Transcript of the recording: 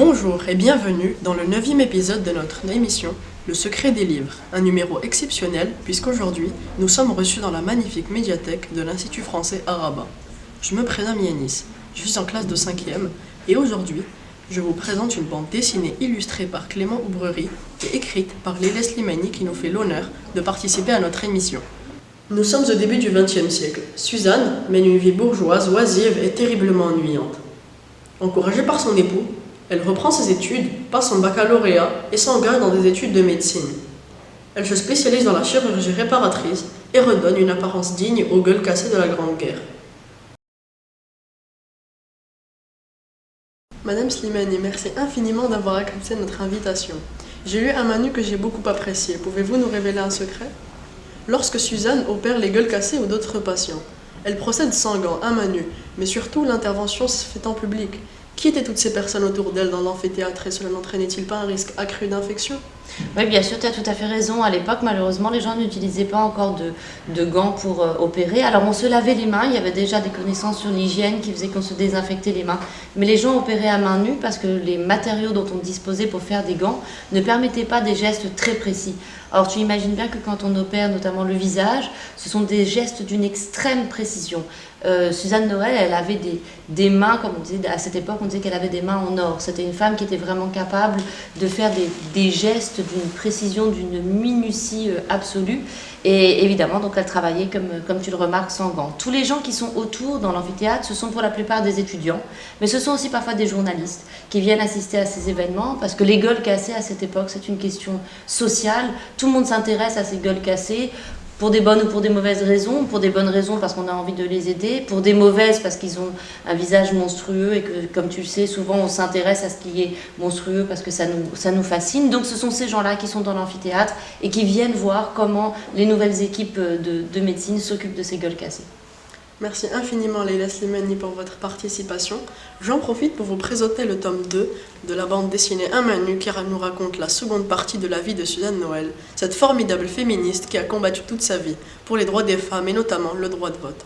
Bonjour et bienvenue dans le 9e épisode de notre émission Le secret des livres, un numéro exceptionnel puisqu'aujourd'hui nous sommes reçus dans la magnifique médiathèque de l'Institut français à Rabat. Je me prénomme Yanis, je suis en classe de 5e et aujourd'hui je vous présente une bande dessinée illustrée par Clément Oubrerie et écrite par Léla Slimani qui nous fait l'honneur de participer à notre émission. Nous sommes au début du XXe siècle. Suzanne mène une vie bourgeoise, oisive et terriblement ennuyante. Encouragée par son époux, elle reprend ses études, passe son baccalauréat et s'engage dans des études de médecine. Elle se spécialise dans la chirurgie réparatrice et redonne une apparence digne aux gueules cassées de la Grande Guerre. Madame Slimani, merci infiniment d'avoir accepté notre invitation. J'ai lu un manu que j'ai beaucoup apprécié. Pouvez-vous nous révéler un secret ? Lorsque Suzanne opère les gueules cassées ou d'autres patients, elle procède sans gants, à main nue, mais surtout l'intervention se fait en public. Qui étaient toutes ces personnes autour d'elle dans l'amphithéâtre et cela n'entraînait-il pas un risque accru d'infection ? Oui, bien sûr, tu as tout à fait raison. À l'époque, malheureusement, les gens n'utilisaient pas encore de gants pour opérer. Alors, on se lavait les mains. Il y avait déjà des connaissances sur l'hygiène qui faisaient qu'on se désinfectait les mains. Mais les gens opéraient à main nue parce que les matériaux dont on disposait pour faire des gants ne permettaient pas des gestes très précis. Alors, tu imagines bien que quand on opère notamment le visage, ce sont des gestes d'une extrême précision. Suzanne Noël, elle avait des mains, comme on disait à cette époque, on disait qu'elle avait des mains en or. C'était une femme qui était vraiment capable de faire des gestes d'une précision, d'une minutie absolue. Et évidemment, donc elle travaillait, comme tu le remarques, sans gants. Tous les gens qui sont autour dans l'amphithéâtre, ce sont pour la plupart des étudiants, mais ce sont aussi parfois des journalistes qui viennent assister à ces événements, parce que les gueules cassées à cette époque, c'est une question sociale. Tout le monde s'intéresse à ces gueules cassées, pour des bonnes ou pour des mauvaises raisons. Pour des bonnes raisons parce qu'on a envie de les aider, pour des mauvaises parce qu'ils ont un visage monstrueux et que, comme tu le sais, souvent on s'intéresse à ce qui est monstrueux parce que ça nous fascine. Donc ce sont ces gens-là qui sont dans l'amphithéâtre et qui viennent voir comment les nouvelles équipes de médecine s'occupent de ces gueules cassées. Merci infiniment Léla Slimani pour votre participation. J'en profite pour vous présenter le tome 2 de la bande dessinée Un manu qui nous raconte la seconde partie de la vie de Suzanne Noël, cette formidable féministe qui a combattu toute sa vie pour les droits des femmes et notamment le droit de vote.